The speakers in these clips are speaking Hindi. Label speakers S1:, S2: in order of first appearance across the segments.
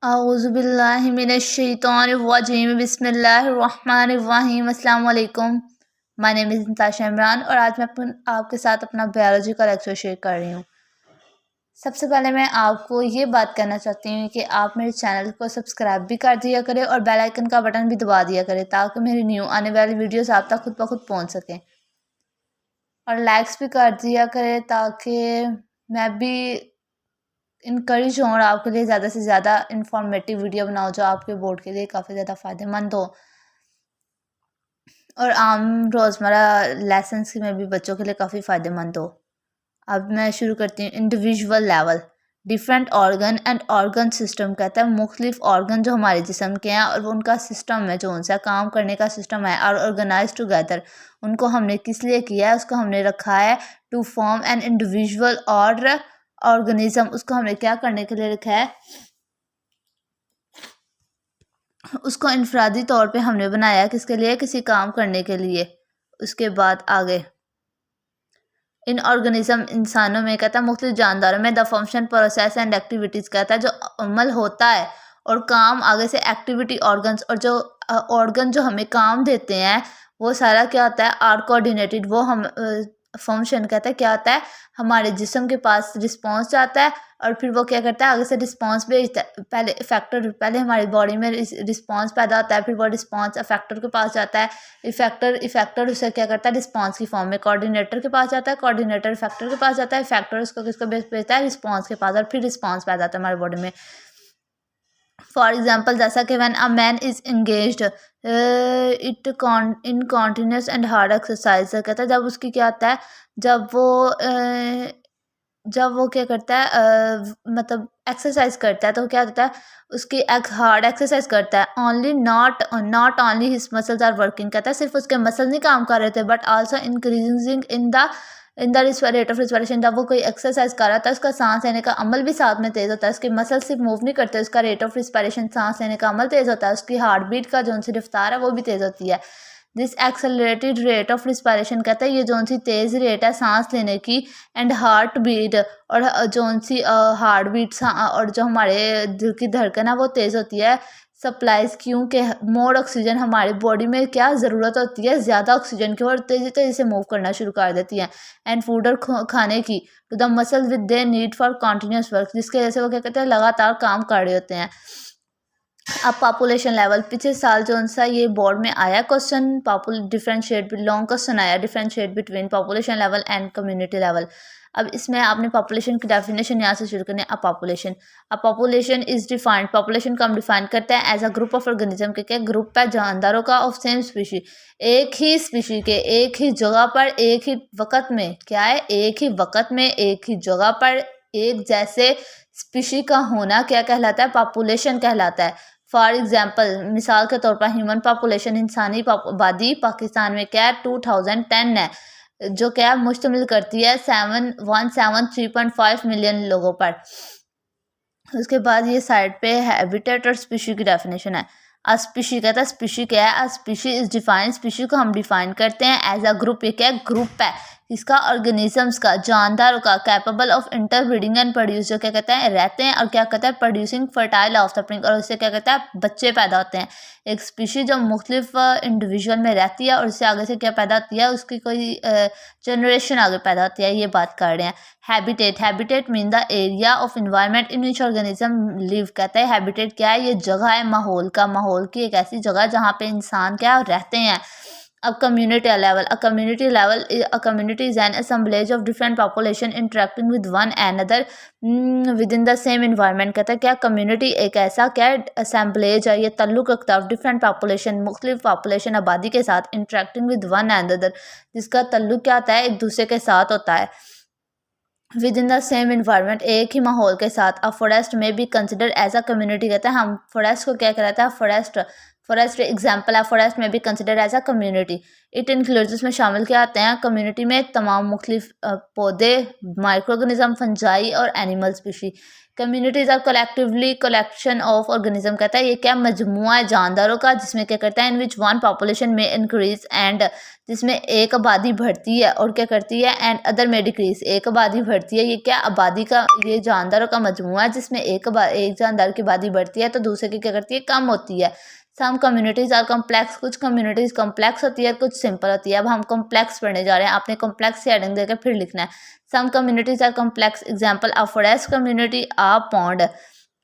S1: औज़ुबिल्लाहि मिनश्शैतानिर्रजीम बिस्मिल्लाहिर्रहमानिर्रहीम अस्सलाम वालेकुम। My name is Natasha Imran और आज मैं आपके साथ अपना बायोलॉजी का लेक्चर शेयर कर रही हूँ। सबसे पहले मैं आपको ये बात कहना चाहती हूँ कि आप मेरे चैनल को सब्सक्राइब भी कर दिया करें और बेल आइकन का बटन भी दबा दिया करें ताकि मेरी न्यू आने वाली वीडियोस आप तक खुद ब खुद पहुँच सकें, और लाइक्स भी कर दिया करें ताकि मैं भी इनकरेज हूँ और आपके लिए ज़्यादा से ज़्यादा इंफॉर्मेटिव वीडियो बनाओ जो आपके बोर्ड के लिए काफ़ी ज़्यादा फ़ायदेमंद हो और आम रोज़मर्रा लेसन्स में भी बच्चों के लिए काफ़ी फ़ायदेमंद हो। अब मैं शुरू करती हूँ। Individual level, different organ and organ system कहता है मुख्तलिफ ऑर्गन जो हमारे जिस्म के हैं और वो उनका सिस्टम है, जो उनसे काम करने का सिस्टम है, और ऑर्गेनाइज टुगेदर। उनको हमने किस लिए किया है? उसको हमने रखा है टू फॉर्म एन इंडिविजुअल और ऑर्गेनिज्म। उसको हमने क्या करने के लिए रखा है? उसको इनफरादी तौर पे हमने बनाया किसके लिए? किसी काम करने के लिए। उसके बाद आगे इन ऑर्गेनिज्म, इंसानों में कहता है मुख्तलिफ जानदारों में the function process and activities कहता है जो अमल होता है और काम आगे से एक्टिविटी ऑर्गन्स, और जो ऑर्गन जो हमें काम देते हैं वो सारा क्या होता है? Are coordinated. वो हम फंक्शन कहता है क्या होता है? हमारे जिस्म के पास रिस्पॉन्स जाता है और फिर वो क्या करता है? आगे से रिस्पॉन्स भेजता है। पहले इफेक्टर, पहले हमारी बॉडी में रिस्पॉन्स पैदा होता है, फिर वो रिस्पॉन्स इफेक्टर के पास जाता है। इफेक्टर उसे क्या करता है? रिस्पॉन्स की फॉर्म में कोऑर्डिनेटर के पास जाता है, कोऑर्डिनेटर इफेक्टर के पास जाता है, इफेक्टर उसको किसको भेजता है? रिस्पॉन्स के पास, और फिर रिस्पॉन्स पैदा होता है हमारी बॉडी में। फॉर एग्जाम्पल, जैसा कि when a man is engaged in continuous and hard exercise कहता है जब उसकी क्या होता है? जब वो क्या करता है? मतलब एक्सरसाइज करता है तो क्या होता है? उसकी एक हार्ड एक्सरसाइज करता है। Only not only his muscles are working कहता है सिर्फ उसके मसल नहीं काम कर रहे थे, but also increasing in the rate of respiration. जब वो कोई एक्सरसाइज कर रहा था उसका सांस लेने का अमल भी साथ में तेज होता है। उसके मसल सिर्फ मूव नहीं करते, उसका रेट ऑफ रिस्पिरेशन, सांस लेने का अमल तेज होता है। उसकी हार्ट बीट का जो उनसी रफ्तार है वो भी तेज होती है। This accelerated rate of respiration कहता है ये जो सी तेज़ रेट है सांस लेने की, एंड हार्ट बीट, और जो सी हार्ट बीट और जो हमारे दिल की धड़कन है वो तेज़ होती है। सप्लाईज, क्योंकि मोर ऑक्सीजन हमारी बॉडी में क्या ज़रूरत होती है? ज़्यादा ऑक्सीजन की, और तेज़ी तेज़ी से मूव करना शुरू कर देती है। एंड फूड, और खाने की, to the muscle with their need for continuous work, जिसके वजह से वो क्या कहते हैं? लगातार काम कर रहे होते हैं। अब पॉपुलेशन लेवल, पिछले साल जो सा ये बोर्ड में आया क्वेश्चन, डिफरेंशिएट, लॉन्ग क्वेश्चन आया, differentiate between population level and community level. अब इसमें आपने पॉपुलेशन की डेफिनेशन यहाँ से शुरू करनी है। अब पॉपुलेशन इज डिफाइंड, पॉपुलेशन को हम डिफाइन करते हैं as a group of organism के ग्रुप है जानदारों का ऑफ सेम स्पीशी, एक ही स्पीशी के, एक ही जगह पर, एक ही वक्त में, क्या है? एक ही वक्त में, एक ही जगह पर एक जैसे स्पीशी का होना क्या कहलाता है? पॉपुलेशन कहलाता है। फॉर एग्जाम्पल, मिसाल के तौर पर ह्यूमन पॉपुलेशन, इंसानी आबादी पाकिस्तान में क्या है? 2010 है, जो क्या मुश्तमिल करती है 7173.5 मिलियन लोगों पर। उसके बाद ये साइड पे हैबिटेट और स्पीशी की डेफिनेशन है। स्पीशी कहता है स्पीशी क्या है? स्पीशी इज डिफाइन, स्पीशी को हम डिफाइन करते हैं एज अ ग्रुप। ये क्या है? ग्रुप है इसका, ऑर्गेनिजम्स का, जानदारों का, capable of interbreeding and produce, जो क्या कहते हैं? रहते हैं, और क्या कहता है? प्रोड्यूसिंग फर्टाइल ऑफस्प्रिंग, और उससे क्या कहता है? बच्चे पैदा होते हैं। एक स्पीशी जो मुख्तलिफ इंडिविजुअल में रहती है और उससे आगे से क्या पैदा होती है? उसकी कोई जनरेशन आगे पैदा होती है, ये बात कर रहे हैं। Habitat mean the area of environment in which organism live कहता है हैबिटेट क्या है? ये जगह है माहौल का, माहौल की एक ऐसी जगह जहाँ पे इंसान क्या रहते हैं। अब community level, a community is an assemblage of different population interacting with one another with in the same environment कहता है क्या? कम्युनिटी एक ऐसा क्या है? assemblage है, ये तल्लुक रखता है ऑफ डिफरेंट पॉपुलेशन, मुख्तलिफ पॉपुलेशन आबादी के साथ, इंटरेक्टिंग विद वन अनदर, जिसका तल्लुक क्या आता है? एक दूसरे के साथ होता है। With in the same environment, एक ही माहौल के साथ। अ फॉरेस्ट में भी कंसिडर एज अ कम्युनिटी कहता है हम फॉरेस्ट को क्या कहता है? फॉरेस्ट एग्जाम्पल है, फॉरेस्ट में भी consider as a community. It includes, इसमें शामिल क्या आते हैं? कम्युनिटी में तमाम मुख्तलिफ पौधे, माइक्रो ऑर्गेनिज्म, फंजाई और animal species. Communities are collectively collection of organism कहता है ये क्या मजमुआ है जानदारों का जिसमें क्या करता है इन विच वन पॉपुलेशन में इंक्रीज एंड जिसमें एक आबादी बढ़ती है और क्या करती है एंड अदर में डिक्रीज एक आबादी बढ़ती है ये क्या आबादी का ये जानदारों का मजमुआ है जिसमें एक जानदार की आबादी बढ़ती है तो दूसरे की क्या करती है कम होती है। सम कम्युनिटीज आर कम्प्लेक्स कुछ कम्युनिटीज कम्प्लेक्स होती है कुछ सिंपल होती है। अब हम कम्प्लेक्स पढ़ने जा रहे हैं आपने कम्प्लेक्स से हेडिंग देकर फिर लिखना है। Some communities are complex example a forest community a pond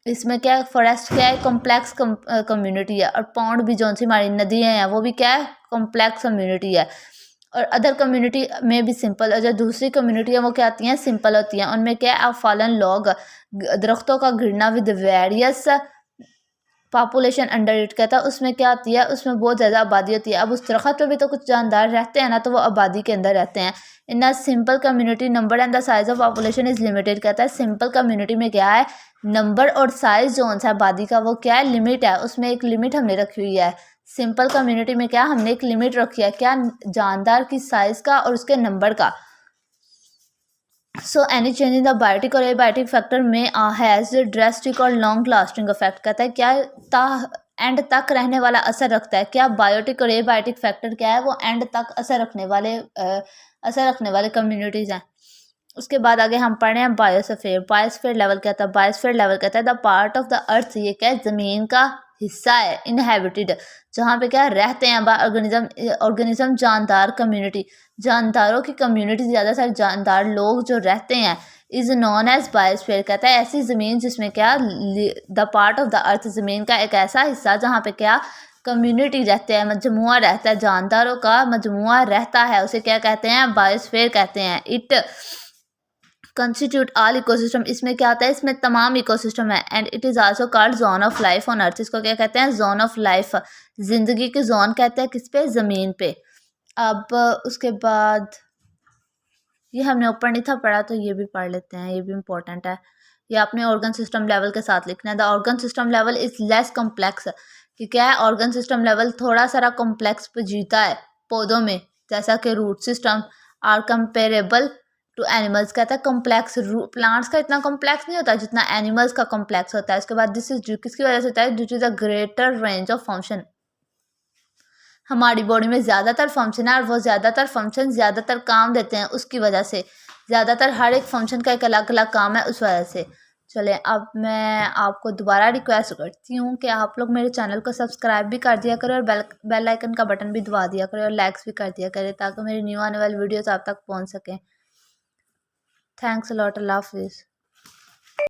S1: इसमें क्या है फॉरेस्ट क्या है कम्प्लेक्स कम्युनिटी है और पॉन्ड भी जौन सी हमारी नदियाँ हैं वो भी क्या है कम्प्लेक्स कम्युनिटी है। और अदर कम्युनिटी में भी सिंपल और जो दूसरी कम्युनिटी है वो क्या आती हैं सिंपल होती हैं उनमें क्या है फॉलन लॉग दरख्तों का गिरना with various population under it कहता है उसमें क्या आती है उसमें बहुत ज़्यादा आबादी होती है। अब उस दरख्त पे भी तो कुछ जानदार रहते हैं ना तो वो आबादी के अंदर रहते हैं। In a simple community number and the size of population is limited कहता है सिंपल कम्युनिटी में क्या है नंबर और साइज जोन सा आबादी का वो क्या है लिमिट है उसमें एक लिमिट हमने रखी हुई है। सिंपल कम्युनिटी में क्या हमने एक लिमिट रखी है क्या जानदार की साइज का और उसके नंबर का। So any change in the biotic और एबायोटिक फैक्टर में हैज़ ड्रास्टिक और लॉन्ग लास्टिंग इफेक्ट कहता है क्या एंड तक रहने वाला असर रखता है क्या बायोटिक और एबायोटिक फैक्टर क्या है वो एंड तक असर रखने वाले कम्युनिटीज़ हैं। उसके बाद आगे हम पढ़े हैं बायोस्फीयर। बायोस्फीयर लेवल कहता है बायोस्फीयर लेवल कहता है the part of the earth ये क्या है ज़मीन का हिस्सा है इनहेबिटेड जहाँ पे क्या रहते हैं ऑर्गेनिज्म जानदार कम्युनिटी जानदारों की कम्युनिटी ज़्यादा सारे जानदार लोग जो रहते हैं इज़ नॉन एज बायोस्फीयर कहता है ऐसी ज़मीन जिसमें क्या the part of the earth ज़मीन का एक ऐसा हिस्सा जहाँ पे क्या कम्युनिटी रहते हैं मजमुआ रहता है जानदारों का मजमुआ रहता है उसे क्या कहते हैं बायोस्फीयर कहते हैं। इट कंस्टिट्यूट ऑल इकोसिस्टम इसमें क्या आता है इसमें तमाम इकोसिस्टम है and it is also called zone of life on earth इसको क्या कहते हैं जोन ऑफ लाइफ जिंदगी के जोन कहते हैं किस पे ज़मीन पे। अब उसके बाद ये हमने ऊपर नहीं था पढ़ा तो ये भी पढ़ लेते हैं ये भी इम्पोर्टेंट है। ये आपने ऑर्गन सिस्टम लेवल के साथ लिखना है। The organ system level is less complex कि क्या है ऑर्गन सिस्टम लेवल थोड़ा सारा कॉम्प्लेक्स पे जीता है पौधों में जैसा कि root system are comparable to animals कहता है कॉम्प्लेक्स प्लांट्स का इतना कॉम्प्लेक्स नहीं होता जितना एनिमल्स का कॉम्प्लेक्स होता है। उसके बाद दिस इज किसकी वजह से होता है due to the greater range of function हमारी बॉडी में ज़्यादातर फंक्शन है और वो ज़्यादातर फंक्शन ज़्यादातर काम देते हैं उसकी वजह से ज़्यादातर हर एक फंक्शन का एक अलग अलग काम है उस वजह से। चले अब मैं आपको दोबारा रिक्वेस्ट करती हूँ कि आप लोग मेरे चैनल को सब्सक्राइब भी कर दिया करें और बेल आइकन का बटन भी दबा दिया करें और लाइक्स भी कर दिया करें ताकि मेरी न्यू आने वाली वीडियोस आप तक पहुँच सकें। थैंक्स अ लॉट अल्लाह हाफिज़।